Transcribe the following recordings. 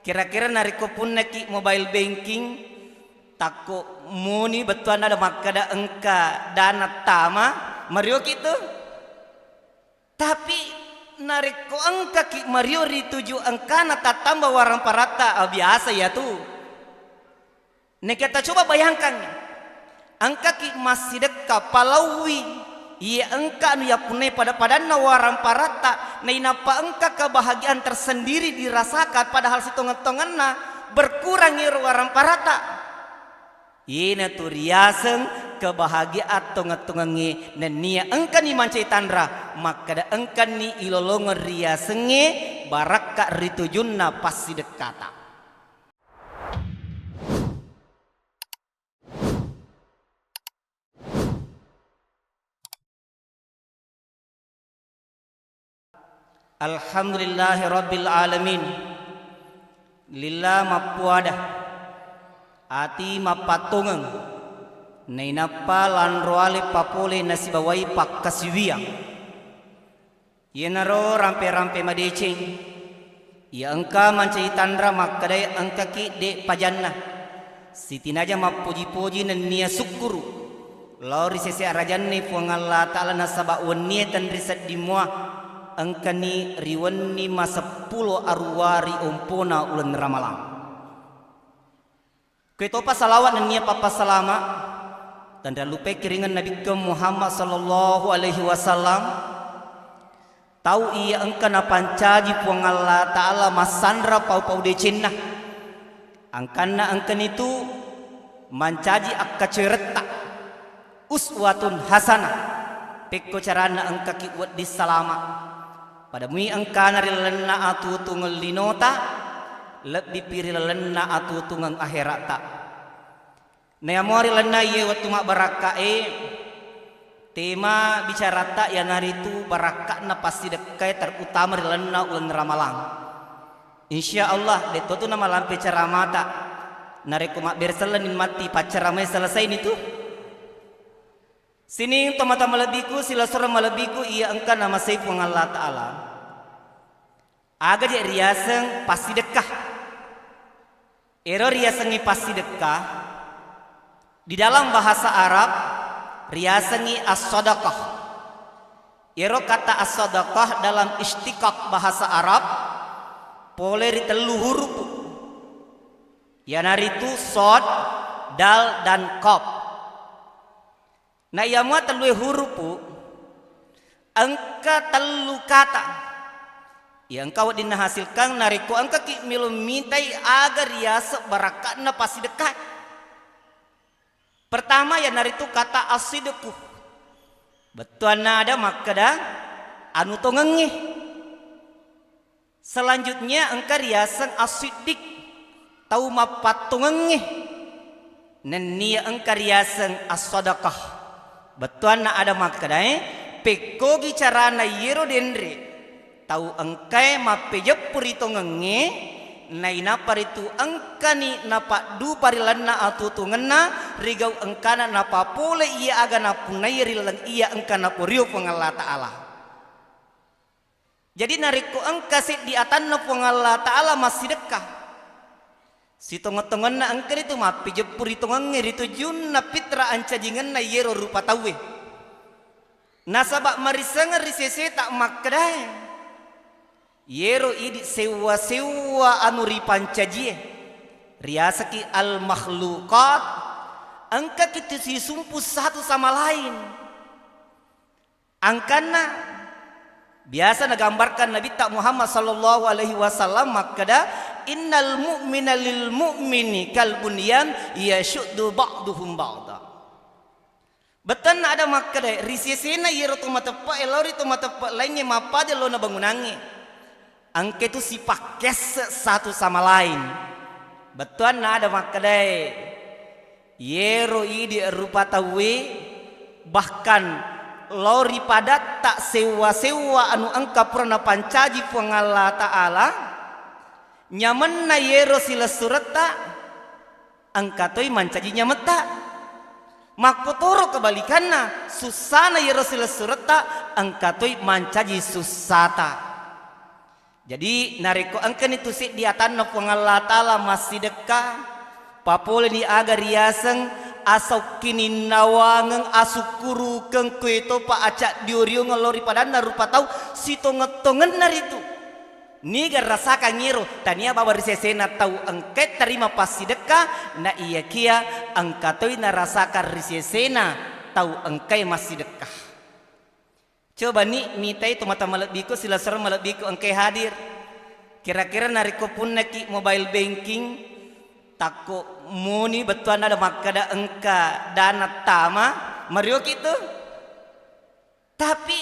Kira-kira nariko pun neki mobile banking tako muni betuan ada makada engka dana tama Mario gitu. Tapi nariko engka ki Mario rituju engka na tambah warang parata biasa ya tuh. Nek kita coba bayangkan engka ki masih dekat palawi. Iya engka anu ya punai pada warang parata na inapa engka kebahagiaan tersendiri dirasakan padahal sitongan-tonganna berkurang iro warang parata. Ina tu riaseng kebahagiaan tonga-tongange nenia engka ni mancai tandra maka da engka ni ilolongan riasenge baraka ritujunna pasti dekata. Alhamdulillahi rabbil alamin. Lillah mapuada ati mapatungang nainapa lanroale papole nasibawai pakkasiwiang yenaro rampe-rampe madeceng ya engka mancai tandra makadai engka ki de pajanna sitinaja mapuji-puji nania syukuru lauri sese arajanne puang Allah ta'ala nasaba waniatan risat dimua engkani riwani masa 10 arwari umpona ulan ramalang. Ketopa salawat nania papa salama dan lupa kiringan Nabi Muhammad sallallahu alaihi wasallam. Tahu ia engkana pancaji puang Allah ta'ala masandra pau-pau decenna. Angkana engkan itu mancaji akka cereta uswatun hasanah. Pekko carana engka kiwat di salama. Pada mui angkana rilana atu tunggal linota lebih pirilana atu tunggang akhirata. Neamori lana ye waktu mak baraka tema bicara tak ya naritu baraka na pasti dekai terutama rilana ulan ramalang. Insya Allah deto tu nama lampe cara mata nariku mak berselanin mati pacaramai selesai itu. Sini tomata malebiku sila sura malebiku ia engka nama saifung Allah Ta'ala. Aga je riaseng pasti dekah. Ero riasengi pasti dekah. Di dalam bahasa Arab riasengi as-sadaqah. Ero kata as-sadaqah dalam istiqaq bahasa Arab boleh ditelu huruf. Yanaritu sod, dal dan qaf. Nah ia mua telu hurupu angka telu kata yang kau dinahasilkan nariku angka ki milu mintai agar riasa barakatna pasti dekat. Pertama ya naritu kata asidku betuan ada makada anu tongengeh. Selanjutnya angka riasan asidik tahu mapatongengeh nenia angka riasan as-sadaqah. Betuan na ada makadai peko gicarana yero dendre tahu engkai mapejepuri tongenge naina paritu engkani napa du parilana atu tungena rigau engkana napa pole ia aga napunai rilan ia engkana purio pengallah ta'ala. Jadi nariku engkasit di atanna pengallah ta'ala masih dekah. Si tongon-tongon na angker itu mapi jepuri tongongnya ditujun na pitra ancajingan na yero rupa tawe. Nasabak marisangan risese tak makdai. Yero idi sewa-sewa anu ripancajie. Riasaki al makhlukat. Angka kita si sumpus satu sama lain. Angkana biasa nagambarkan Nabi tak Muhammad sallallahu alaihi wasallam makada innal mu'mina lil mu'mini kal bunyan yashuddu ba'duhum ba'da. Betan ada makada risesena yero tu matepa elori tu matepa lainnya mapa de lona bangunange. Angke tu sifat kes satu sama lain. Betuan ada makada yero idi rupa tawe bahkan lori padat tak sewa-sewa anu angka pernah pancaji pengallah ta'ala nyaman na yero sila surata angka toi mancaji nyameta makpotoro kebalikanna susana yero sila surata angka toi mancaji susata. Jadi nareko angkan itu si di atan na Allah Ta'ala masih dekat papole ni agar riaseng asau kini nawangeng asukuru keng kueto pa acak diorio ngelori padana rupa tau sito ngetongen naritu niga rasakan ngiro tania bawa risesena tau engke terima pasti deka na iya kia engkatoi na rasakan risesena tau engke masih deka. Coba nih mitai tu mata malabiko sila serem malabiko engke hadir kira-kira nariko pun neki mobile banking tako muni betuan ada makada engka dana tama Mario gitu tapi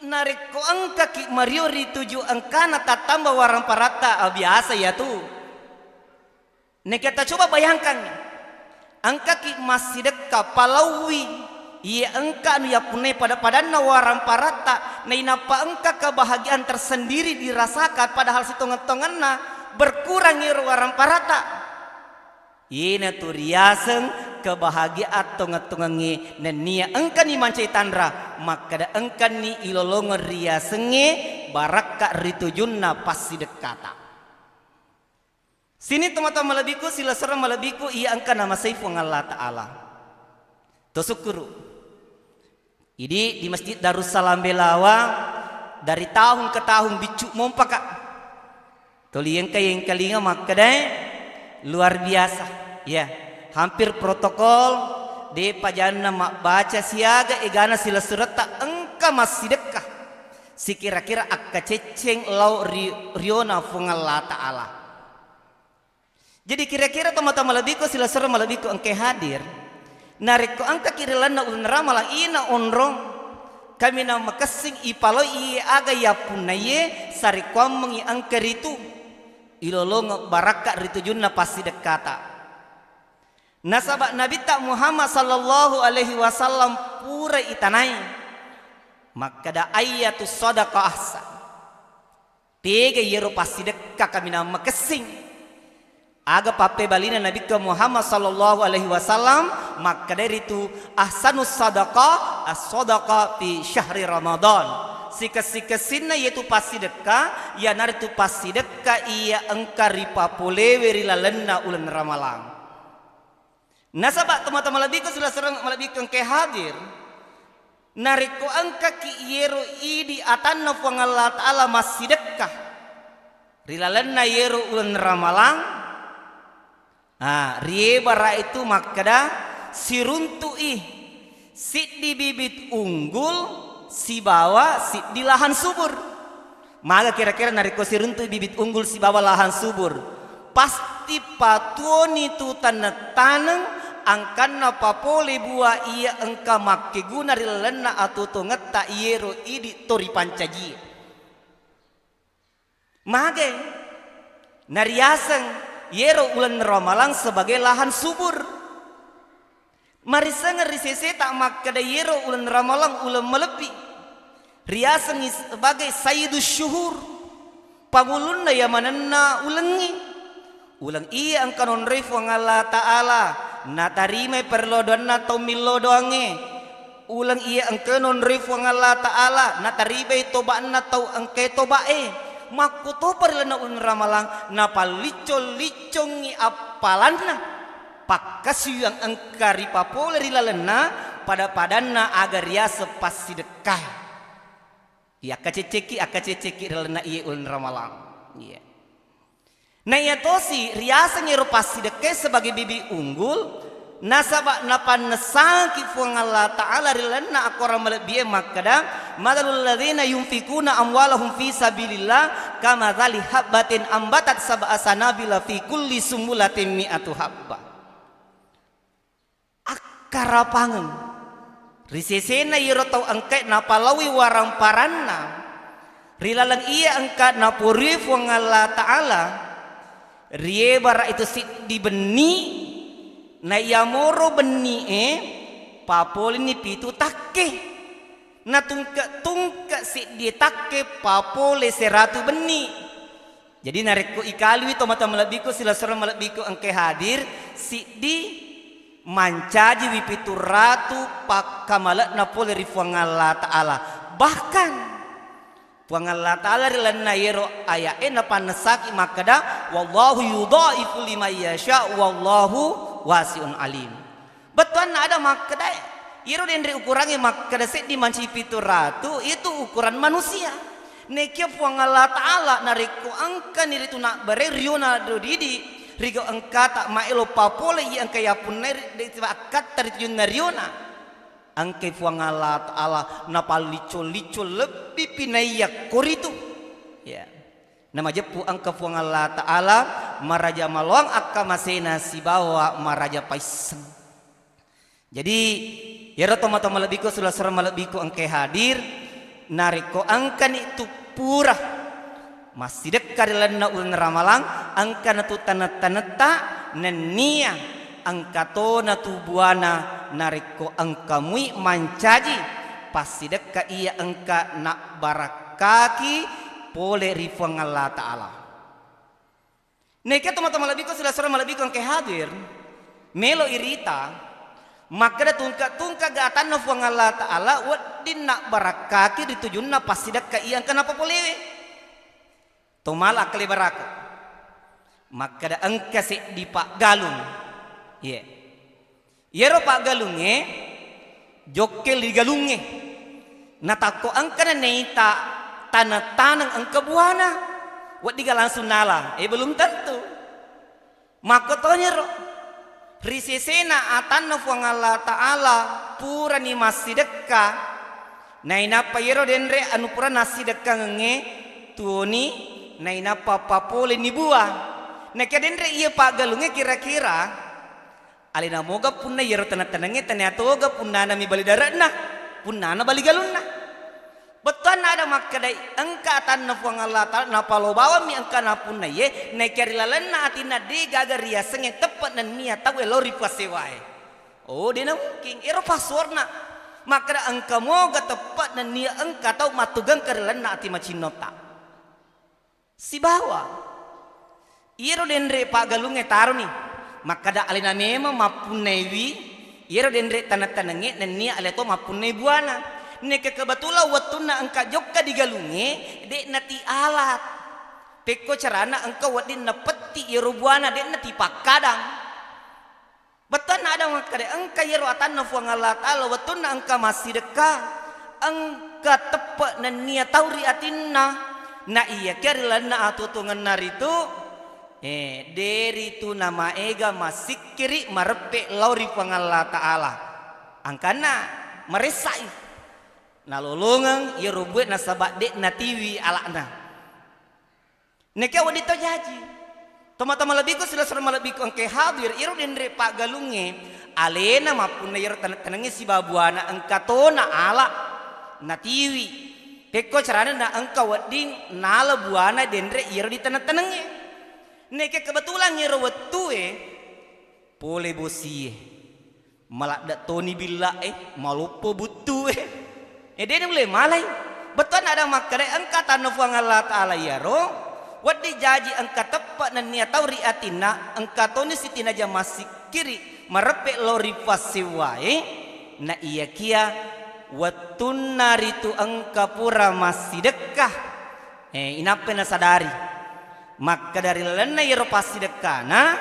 nareko angka ki Mario rituju angka na tatamba warang parata biasa ya tuh. Nek kita coba bayangkan angka ki masih dekat palawi iya angka nu ya punai pada na warang parata na inapa angka kebahagiaan tersendiri dirasakan padahal sitongan-tongan na berkurang iro warang parata. Ina tu riaseng kebahagiaan tonga-tongange nenia engkan ni mancai tandra maka da engkan ni ilolongan riasenge baraka ritujunna pasti dekata. Sini teman-teman malabiku sila serem malabiku ia engkan nama saifu Allah Ta'ala. Tosukuru. Ini di Masjid Darussalam Belawa dari tahun ke tahun bicu mompaka. Tolieng yang kalinga maka dai luar biasa. Ya, hampir protokol de pajana mak baca siaga egana sila surata engka masih dekah. Si kira-kira akka ceceng lau riona Allah Ta'ala. Jadi kira-kira teman-teman malabiko sila sura malabiko engke hadir. Nareko angka kirilana unra malang ina onrong. Kami na makasing ipalo i aga ya punaye sari kwameng i angka ritu. Ilolong baraka ritujunna pasti dekata. Nasabak Nabi tak Muhammad sallallahu alaihi wasallam pura itanai maka da ayatu sadaqah ahsan tege yero pasti dekka kami nama kesing aga pape balina Nabi ke Muhammad sallallahu alaihi wasallam maka dari itu ahsanus sadaqah as-sadaqah fi syahri Ramadan sika-sina yaitu pasti dekka ya naritu pasti dekka iya engkari papole weri lalenna ulan ramalang. Nasabak teman-teman malabiko sudah serang malabiko ke hadir. Nariko angka ki yero idi atanna Allah Ta'ala masih dekah. Rilalenna yero ulan ramalang. Riebara itu makada siruntui sit di bibit unggul si bawa sit di lahan subur. Maka kira-kira nariko siruntui bibit unggul si bawa lahan subur. Pasti patuoni tu tanah angkanna papole buah ia engka makke guna rilena atau tongeta iero idi tori pancaji. Mage nariaseng iero ulan ramalang sebagai lahan subur. Marisenga risese tak makke da iero ulan ramalang ulan melepi. Riaseng sebagai sayyidus syuhur. Pangulunna ya manenna ulengi. Ulang iya angkanon refu Allah Ta'ala. Na tarime perlodoan na to milodoange ulang iya angke non rifu Allah Ta'ala na taribe toba na tau angke tobae makuto perlana un ramalang na palicol-licongi apalanna pakkasu yang angkari papole rilalena pada padanna agar ya sepasi dekai ya akaceceki rilana iya un ramalang iya. Nah ya tosi riasa nyero pasti deke sebagai bibi unggul nasabak napan nesaki fuang Allah Ta'ala rilana akora malabie makada madalul ladzina yunfikuna amwalahum fi sabilillah kama dzali habbatin ambatat sab'a sanabila fi kulli sumbulatin mi'atu habba akarapangen risesena yero tau angkai napalawi warang paranna rilalang iya angkat napuri fuang Allah Ta'ala riebara itu si di beni na yamoro beni papol ini pitu takke na tungka si di takke papole seratu beni jadi nareko ikaliwi tomata malabiku sila sura malabiku angke hadir si di mancaji wipitu ratu pakamalat na pole rifuang Allah Ta'ala bahkan Puang Allah Ta'ala rilanna yero aya ena panasaki makada wallahu yudhaifu liman yasha wallahu wasiun alim. Betul ada makada yero dendre ukurannya makada set di mancipi tu ratu itu ukuran manusia. Nekia puang Allah Ta'ala nariko angka niritu nak bare riona do didi rigo angka tak maelo papole i angka ya punner de akat taritun nariona. Angke puang Allah Ta'ala napal licol-licol lebih pinayak koritu ya nama jepu angka puang Allah Ta'ala maraja malong akka masena si bawa maraja paiseng. Jadi ya toma-toma lebihku sudah serem lebihku angke hadir nariko angkan itu pura masih dekat lana ulun ramalang angka natu tanata nenia angkato natu buana nariko angka mui mancaji pasti dekat ia angka nak barakaki pole rifang Allah Ta'ala. Neka teman-teman lebih ko sudah serem lebih ko angke hadir melo irita maka tungka gatan na fuang Allah Ta'ala wadin nak barakaki ditujun na pasti dekat ia angka napa pole tomal akli barako maka da angka si di Pak Galung yeah. Yero Pak Galunge jokel di galunge natako angka na neita tanang angka buana wat diga langsung nala belum tentu makotonya ro risesena atan na fuang Allah Ta'ala pura ni masih deka naina pa yero denre anu pura nasi deka nge tuoni naina pa papole ni buah neka denre iya Pak Galunge kira-kira alina moga punna yero tanah-tanangnya tanah punna mi bali daratna punna bali galunna betul ada makadai engka tan na fuang Allah Ta'ala na palo bawa mi engka na punna ye na karilalanna atina de gaga riaseng yang tepat nan mia tahu lori pasewae oh dina mungkin ero passwordna maka engka moga tepat nan nia engka tahu matugang karilalanna ati macinota si bawa iro denre Pak Galunge taruh nih maka da alina mema mapunewi iro dendre tanah-tanange dan nia aleto mapunei buana neke kebetulan watuna angka jokka digalunge dek nati alat peko carana angka wadin na peti iro buana dek nati pakadang betul ada makade angka iro atan na fuang Allah Ta'ala watuna angka masih deka angka tepat nan nia tauri atinna na iya kerilana atutungan naritu dari tu nama ega masih kiri marepe lauri Allah Ta'ala angkana meresai nalolongang ya rubuet nasabak dek natiwi alakna neka wadito jaji teman-teman lebih ko sudah serem lebih ko angke hadir iro dendre Pak Galunge alena mapun iro tanangnya si babuana angkatona ala natiwi peko carana na angka wading nala buana dendre iro di tanah-tanangnya neke kebetulan ngero wetue pole bosie malak dak toni bila malupo butu dia boleh malai betul ada makare angkatan fuang Allah Ta'ala ya ro wadi jaji angka tepat nan nia tauri atina angka toni sitina aja masih kiri marepe lori pasiwae na iya kia watun naritu angka pura masih dekah inape na sadari maka dari lena yero pasti dekana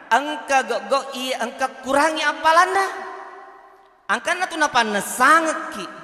angka go iya angka kurangi apalanda angka na tuna panesangki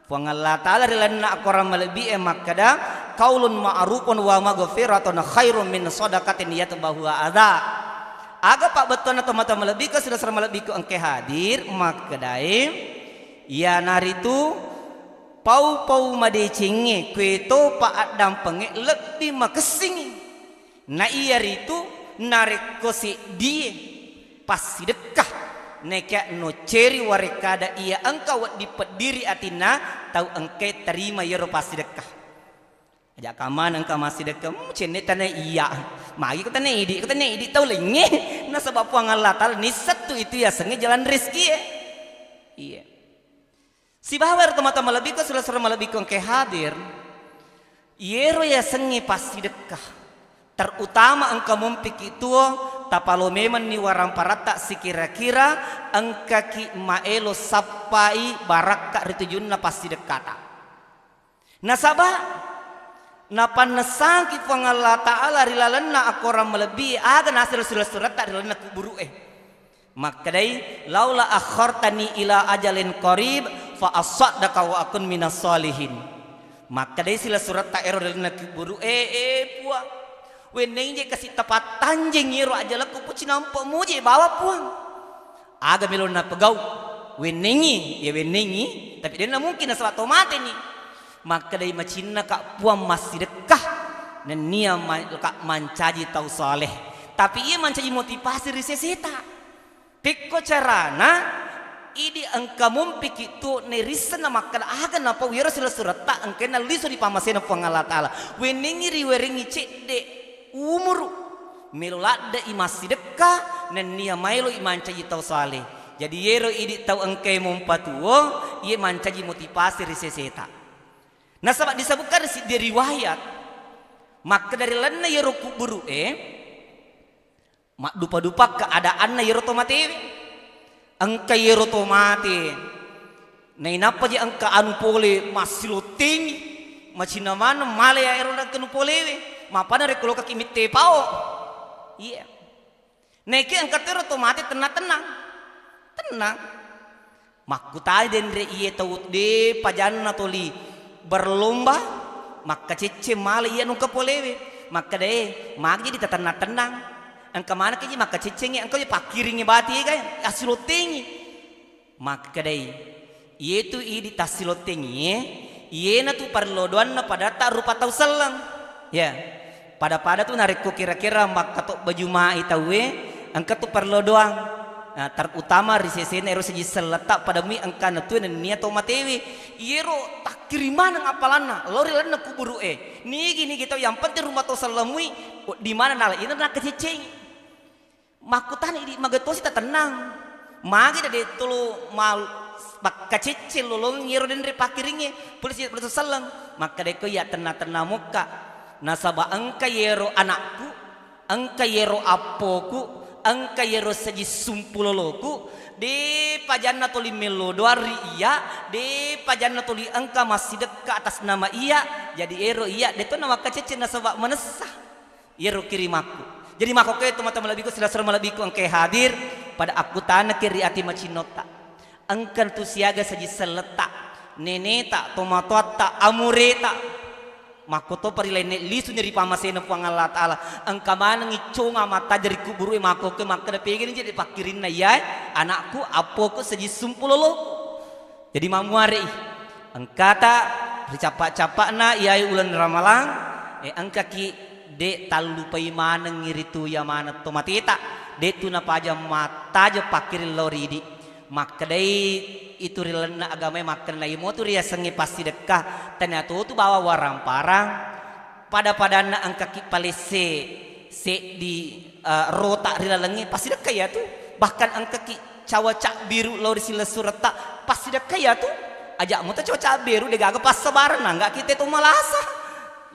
fuang Allah Ta'ala lena akora malebi makada kaulun ma'rufun wa maghfiratun khairum min shadaqatin yatbahu adza aga Pak betul atau mata malebi ka sudah serem malebi ko angke hadir makadai ya naritu pau madecinge kweto Pak Adam penge lebih makesingi na iya ritu nareko si die pasti dekah neka no ceri warekada iya angka wat dipediri atina tahu engke terima yero pasti dekah aja kaman angka masih dekah cene tanah iya magi kata idi tahu lenge na sebab puang Allah Ta'ala ni satu itu ya senge jalan rezeki iya si bahwa teman-teman lebih ko sudah serem lebih ko engke hadir yero ya senge pasti dekah terutama engkau mumpik itu tapalo meman ni warang parata si kira-kira engka ki maelo sapai baraka ritujunna pasti dekata nasabah Napa nasangki fang Allah Ta'ala rilalana akora melebihi aga nasir surat tak rilalana kuburu maka dai laula akhartani ila ajalin qarib fa asaddaka wa akun minas solihin maka dai sila surat tak ero rilalana kuburu puang weneng je kasih tepat tanjing iro ajalaku puci nampak muji bawa puang aga melona pegau wenengi ya wenengi tapi dia mungkin asal tomate ni maka dari macina kak puang masih dekah dan nia kak mancaji tau saleh tapi ia mancaji motivasi riseseta peko carana idi angka mumpik itu nerisan maka aga napa wira sila surat tak angka na liso di pamasena puang Allah Ta'ala wenengi riweringi cek de umur melolada i masih dekah dan nia mailo i mancaji tau saleh jadi yero idi tau angka mumpatuo ia mancaji motivasi riseseta. Nah sebab disebutkan di riwayat maka dari lana yero kuburu mak dupa-dupa keadaan na yero tomate angka yero tomate na inapa je angka anu pole masih lo tinggi macina mana male ya yero na kanu pole mapana rekolo kaki mitte pao iya neki angka yero tomate tenang makutai dendre iye tau de pajanna toli berlomba maka cece male iya nungka polewe maka deh magi di tenang angka mana keji maka cece angka je pakiringnya bati kan asilotengi maka deh itu di tasilotengi iya na tu parlodoan na pada tak rupa tau selang ya pada tuh nariko kira-kira maka tu baju mai tawe angka tu parlodoan. Nah, terutama risesena ero segi seletak pada mi angka na tu nia to matewi iro tak kiriman ngapalana lori lana kuburu ni gini gitu yang penting rumah to salamui di mana nala ini na kececeng makutan di magatosi tak tenang magi de tulu mal kececel lolong iro den repakiringe polisi polisi salang maka de ko ya tenang muka nasaba angka yero anakku angka yero apoku angka yero saji sumpuloloku de pajanna toli melodoari iya de pajanna toli angka masih dekat atas nama iya jadi ero iya de to nama kecece na sebab menesah yero kirimaku jadi mako ke teman-teman lebiku sudah serma lebiku angke hadir pada aku tanah kiri ati macinota angkan tu siaga saji seletak nene tak tomato tak amure tak makoto parilene lisu nyeri pamasena puang Allah Ta'ala angka mana ngiconga mata dari kuburu mako ke maka pengen jadi pakirin na ya anakku apoku seji sumpulolo jadi mamuari angka tak dicapa-capa na iai ulan ramalang angka ki de talupai mana ngiritu ya mana tomatita de tu na paja mata je pakirin loridi maka dai itu rilana agama makan na imo tu ria sengi pasti dekah ternyata tu bawa warang parang pada na angka ki palese se di rota rilalengi pasti dekah ya tu bahkan angka ki cawa cak biru lori sila surata pasti dekah ya tu ajak mu cawa cak biru de gaga pas sabaran enggak kita tu malasa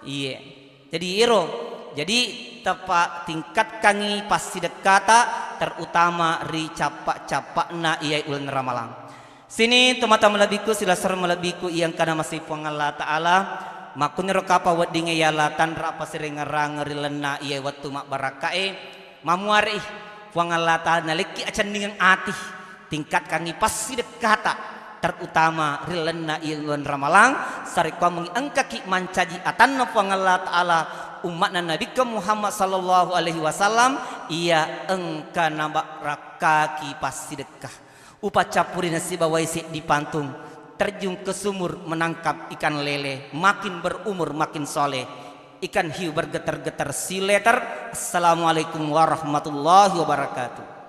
iya jadi iro jadi tepat tingkat kangi pasti dekata terutama ri capak na iya ulan ramalang sini teman-teman lebiku sila ser melebiku yang kana masih puang Allah Ta'ala makun rokapa wadinge yalatan rapa sering ngerang rilena iya waktu mak barakae mamuari puang Allah Ta'ala naliki acan dengan ati tingkat kangi pasti dekata terutama rilena iya ulan ramalang sarikwa mengi angka ki mancaji atan puang Allah Ta'ala umat Nabi Muhammad sallallahu alaihi wasallam ia engka nambak rakaki pasti dekah upacapuri nasi bawaisi di pantung terjun ke sumur menangkap ikan lele makin berumur makin soleh ikan hiu bergetar-getar sileter. Assalamualaikum warahmatullahi wabarakatuh.